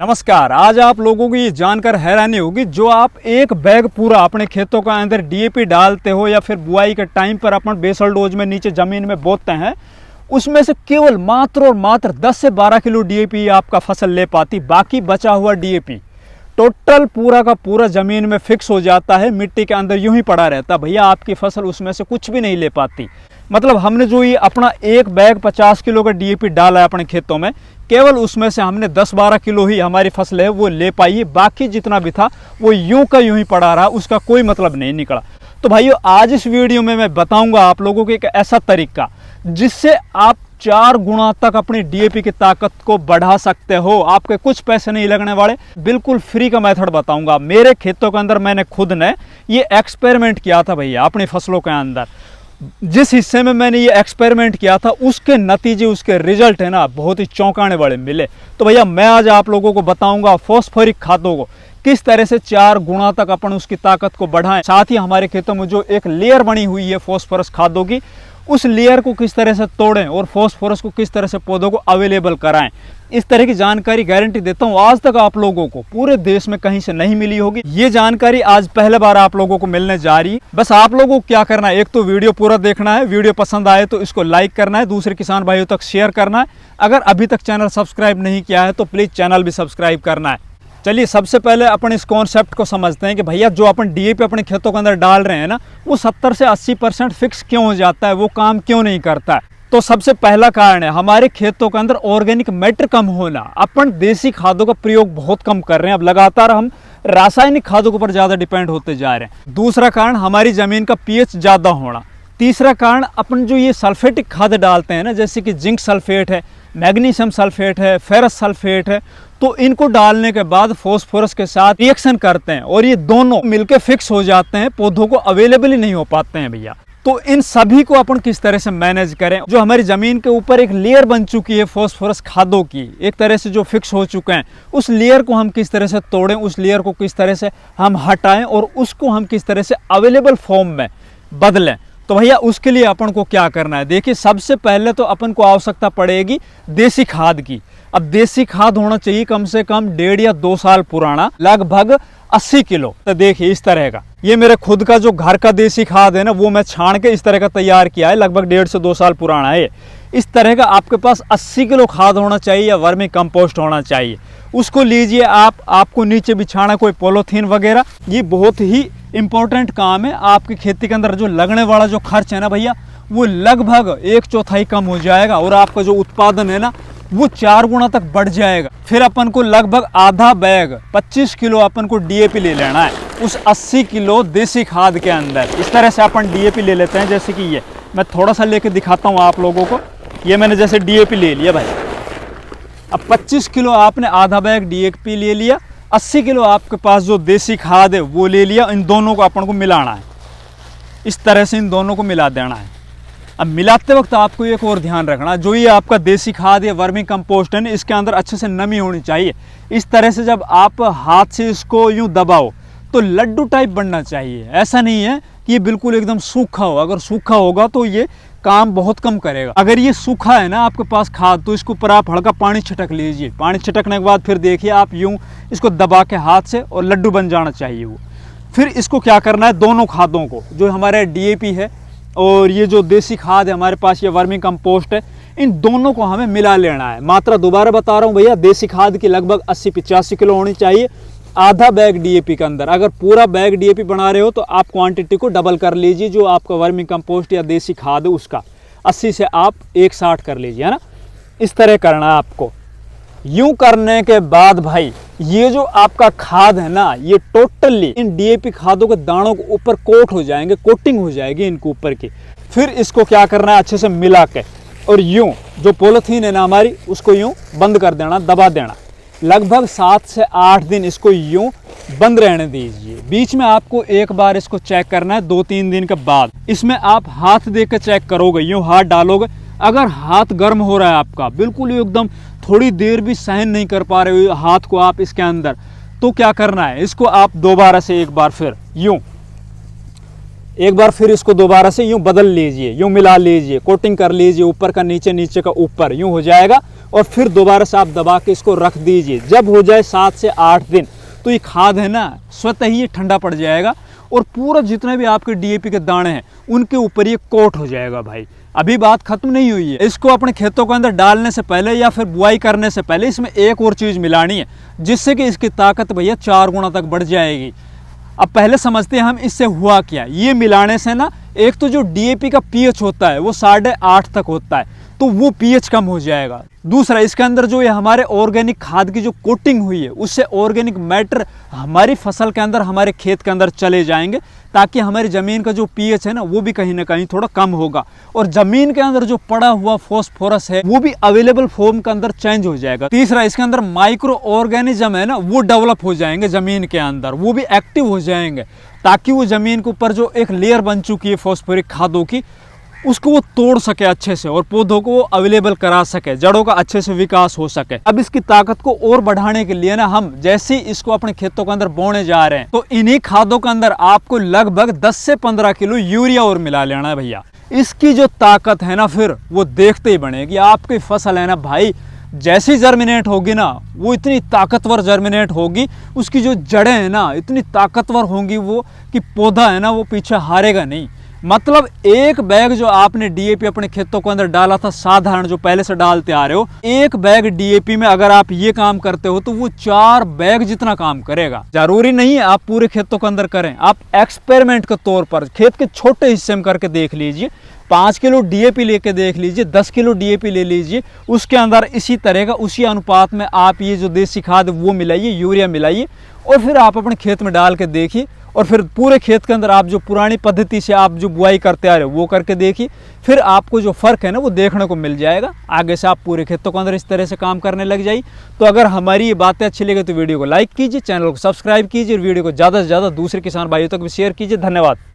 नमस्कार। आज आप लोगों को ये जानकर हैरानी होगी, जो आप एक बैग पूरा अपने खेतों का अंदर डीएपी डालते हो या फिर बुआई के टाइम पर अपन बेसल डोज में नीचे ज़मीन में बोते हैं, उसमें से केवल मात्र और मात्र 10 से 12 किलो डीएपी आपका फसल ले पाती। बाकी बचा हुआ डीएपी टोटल पूरा का पूरा ज़मीन में फिक्स हो जाता है, मिट्टी के अंदर यूं ही पड़ा रहता। भैया आपकी फसल उसमें से कुछ भी नहीं ले पाती। मतलब हमने जो ये अपना एक बैग 50 किलो का डीएपी डाला है अपने खेतों में, केवल उसमें से हमने 10-12 किलो ही हमारी फसल है वो ले पाई है। बाकी जितना भी था वो यूं का यूं ही पड़ा रहा, उसका कोई मतलब नहीं निकला। तो भाइयों, आज इस वीडियो में मैं बताऊंगा आप लोगों को एक ऐसा तरीका जिससे आप 4 गुना तक अपनी डीएपी की ताकत को बढ़ा सकते हो। आपके कुछ पैसे नहीं लगने वाले, बिल्कुल फ्री का मेथड बताऊंगा। मेरे खेतों के अंदर मैंने खुद ने ये एक्सपेरिमेंट किया था भैया। अपनी फसलों के अंदर जिस हिस्से में मैंने ये एक्सपेरिमेंट किया था, उसके नतीजे, उसके रिजल्ट है ना, बहुत ही चौंकाने वाले मिले। तो भैया मैं आज आप लोगों को बताऊंगा फॉस्फोरिक खादों को किस तरह से 4 गुना तक अपन उसकी ताकत को बढ़ाएं। साथ ही हमारे खेतों में जो एक लेयर बनी हुई है फॉस्फोरस खादों की, उस लेयर को किस तरह से तोड़ें और फॉस्फोरस को किस तरह से पौधों को अवेलेबल कराएं, इस तरह की जानकारी गारंटी देता हूं आज तक आप लोगों को पूरे देश में कहीं से नहीं मिली होगी। ये जानकारी आज पहले बार आप लोगों को मिलने जा रही है। बस आप लोगों को क्या करना है, एक तो वीडियो पूरा देखना है, वीडियो पसंद आए तो इसको लाइक करना है, दूसरे किसान भाइयों तक शेयर करना है। अगर अभी तक चैनल सब्सक्राइब नहीं किया है तो प्लीज़ चैनल भी सब्सक्राइब करना है। चलिए सबसे पहले अपन इस कॉन्सेप्ट को समझते हैं कि भैया जो अपन डीएपी अपने खेतों के अंदर डाल रहे हैं ना, वो 70 से 80% फिक्स क्यों हो जाता है, वो काम क्यों नहीं करता है। तो सबसे पहला कारण है हमारे खेतों के अंदर ऑर्गेनिक मैटर कम होना। अपन देसी खादों का प्रयोग बहुत कम कर रहे हैं, अब लगातार हम रासायनिक खादों के ऊपर ज़्यादा डिपेंड होते जा रहे हैं। दूसरा कारण हमारी ज़मीन का पीएच ज़्यादा होना। तीसरा कारण अपन जो ये सल्फेटिक खाद डालते हैं ना, जैसे कि जिंक सल्फेट है, मैग्नीशियम सल्फेट है, फेरस सल्फेट है, तो इनको डालने के बाद फॉस्फोरस के साथ रिएक्शन करते हैं और ये दोनों मिलकर फिक्स हो जाते हैं, पौधों को अवेलेबल ही नहीं हो पाते हैं भैया। तो इन सभी को अपन किस तरह से मैनेज करें। जो हमारी ज़मीन के ऊपर एक लेयर बन चुकी है फॉस्फोरस खादों की, एक तरह से जो फिक्स हो चुके हैं, उस लेयर को हम किस तरह से तोड़ें, उस लेयर को किस तरह से हम हटाएं और उसको हम किस तरह से अवेलेबल फॉर्म में बदलें। तो भैया उसके लिए अपन को क्या करना है, देखिए सबसे पहले तो अपन को आवश्यकता पड़ेगी देसी खाद की। अब देसी खाद होना चाहिए कम से कम 1.5 या 2 साल पुराना, लगभग 80 किलो। तो देखिए इस तरह का, ये मेरे खुद का जो घर का देसी खाद है ना, वो मैं छान के इस तरह का तैयार किया है, लगभग 1.5 से 2 साल पुराना है। इस तरह का आपके पास 80 किलो खाद होना चाहिए या वर्मी कंपोस्ट होना चाहिए। उसको लीजिए आप, आपको नीचे बिछाना कोई पॉलीथीन वगैरह। ये बहुत ही इंपॉर्टेंट काम है। आपकी खेती के अंदर जो लगने वाला जो खर्च है ना भैया, वो लगभग 1/4 कम हो जाएगा और आपका जो उत्पादन है ना, वो 4 गुना तक बढ़ जाएगा। फिर अपन को लगभग आधा बैग 25 किलो अपन को डीएपी ले लेना है उस 80 किलो देसी खाद के अंदर। इस तरह से अपन डीएपी ले लेते हैं, जैसे कि ये मैं थोड़ा सा लेके दिखाता हूँ आप लोगों को। ये मैंने जैसे डीएपी ले लिया भाई, अब 25 किलो आपने आधा बैग डीएपी ले लिया, 80 किलो आपके पास जो देसी खाद है वो ले लिया। इन दोनों को अपन को मिलाना है, इस तरह से इन दोनों को मिला देना है। अब मिलाते वक्त आपको एक और ध्यान रखना, जो ये आपका देसी खाद या वर्मी कंपोस्ट है ना, इसके अंदर अच्छे से नमी होनी चाहिए। इस तरह से जब आप हाथ से इसको यूं दबाओ तो लड्डू टाइप बनना चाहिए। ऐसा नहीं है कि ये बिल्कुल एकदम सूखा हो। अगर सूखा होगा तो ये काम बहुत कम करेगा। अगर ये सूखा है ना आपके पास खाद, तो इसके ऊपर आप हल्का पानी छिटक लीजिए। पानी छिटकने के बाद फिर देखिए आप यूं इसको दबा के हाथ से, और लड्डू बन जाना चाहिए वो। फिर इसको क्या करना है, दोनों खादों को, जो हमारे डीएपी है और ये जो देसी खाद है हमारे पास, ये वर्मी कंपोस्ट है, इन दोनों को हमें मिला लेना है। मात्रा दोबारा बता रहा हूँ भैया, देसी खाद की लगभग 80-85 किलो होनी चाहिए आधा बैग डीएपी के अंदर। अगर पूरा बैग डीएपी बना रहे हो तो आप क्वांटिटी को डबल कर लीजिए। जो आपका वर्मी कंपोस्ट या देसी खाद है उसका 80 से आप 160 कर लीजिए, है ना। इस तरह करना है आपको। यूं करने के बाद भाई, ये जो आपका खाद है ना, ये टोटली इन डीएपी खादों के दानों के ऊपर कोट हो जाएंगे, कोटिंग हो जाएगी इनके ऊपर की। फिर इसको क्या करना है, अच्छे से मिला के, और यूं जो पॉलीथीन है ना हमारी, उसको यूं बंद कर देना, दबा देना। लगभग 7 से 8 दिन इसको यूं बंद रहने दीजिए। बीच में आपको एक बार इसको चेक करना है 2-3 दिन के बाद। इसमें आप हाथ दे के चेक करोगे, यूं हाथ डालोगे। अगर हाथ गर्म हो रहा है आपका, बिल्कुल एकदम थोड़ी देर भी सहन नहीं कर पा रहे हो हाथ को आप इसके अंदर, तो क्या करना है, इसको आप दोबारा से एक बार फिर यूं, एक बार फिर इसको दोबारा से यूं बदल लीजिए, यूं मिला लीजिए, कोटिंग कर लीजिए, ऊपर का नीचे, नीचे का ऊपर, यूं हो जाएगा। और फिर दोबारा से आप दबा के इसको रख दीजिए। जब हो जाए 7 से 8 दिन तो ये खाद है ना स्वतः ही ये ठंडा पड़ जाएगा और पूरा जितने भी आपके डीएपी के दाने हैं उनके ऊपर ये कोट हो जाएगा भाई। अभी बात खत्म नहीं हुई है। इसको अपने खेतों के अंदर डालने से पहले या फिर बुआई करने से पहले इसमें एक और चीज़ मिलानी है जिससे कि इसकी ताकत भैया 4 गुना तक बढ़ जाएगी। अब पहले समझते हैं हम इससे हुआ क्या। ये मिलाने से ना एक तो जो डीएपी का पीएच होता है वो 8.5 तक होता है, तो वो पीएच कम हो जाएगा। दूसरा, इसके अंदर जो ये हमारे ऑर्गेनिक खाद की जो कोटिंग हुई है उससे ऑर्गेनिक मैटर हमारी फसल के अंदर, हमारे खेत के अंदर चले जाएंगे, ताकि हमारी ज़मीन का जो पीएच है ना वो भी कहीं ना कहीं थोड़ा कम होगा और ज़मीन के अंदर जो पड़ा हुआ फॉस्फोरस है वो भी अवेलेबल फॉर्म के अंदर चेंज हो जाएगा। तीसरा, इसके अंदर माइक्रो ऑर्गेनिज्म है ना वो डेवलप हो जाएंगे ज़मीन के अंदर, वो भी एक्टिव हो जाएंगे, ताकि वो ज़मीन के ऊपर जो एक लेयर बन चुकी है फॉस्फोरिक खादों की उसको वो तोड़ सके अच्छे से और पौधों को वो अवेलेबल करा सके, जड़ों का अच्छे से विकास हो सके। अब इसकी ताकत को और बढ़ाने के लिए ना हम जैसे ही इसको अपने खेतों के अंदर बोने जा रहे हैं तो इन्हीं खादों के अंदर आपको लगभग 10 से 15 किलो यूरिया और मिला लेना है भैया। इसकी जो ताकत है ना फिर वो देखते ही बनेगी। आपकी फसल है ना भाई जैसी जर्मिनेट होगी ना वो इतनी ताकतवर जर्मिनेट होगी, उसकी जो जड़ें हैं ना इतनी ताकतवर होंगी वो कि पौधा है ना वो पीछे हारेगा नहीं। मतलब एक बैग जो आपने डीएपी अपने खेतों के अंदर डाला था साधारण जो पहले से डालते आ रहे हो, एक बैग डीएपी में अगर आप ये काम करते हो तो वो 4 बैग जितना काम करेगा। जरूरी नहीं है आप पूरे खेतों के अंदर करें, आप एक्सपेरिमेंट के तौर पर खेत के छोटे हिस्से में करके देख लीजिए। 5 किलो डीएपी लेके देख लीजिए, 10 किलो डीएपी ले लीजिए, उसके अंदर इसी तरह का उसी अनुपात में आप ये जो देसी खाद वो मिलाइए, यूरिया मिलाइए और फिर आप अपने खेत में डाल के देखिए और फिर पूरे खेत के अंदर आप जो पुरानी पद्धति से आप जो बुआई करते आ रहे हो वो करके देखिए, फिर आपको जो फ़र्क है ना वो देखने को मिल जाएगा। आगे से आप पूरे खेतों के अंदर इस तरह से काम करने लग जाइए। तो अगर हमारी ये बातें अच्छी लगे तो वीडियो को लाइक कीजिए, चैनल को सब्सक्राइब कीजिए और वीडियो को ज़्यादा से ज़्यादा दूसरे किसान भाइयों तक भी शेयर कीजिए। धन्यवाद।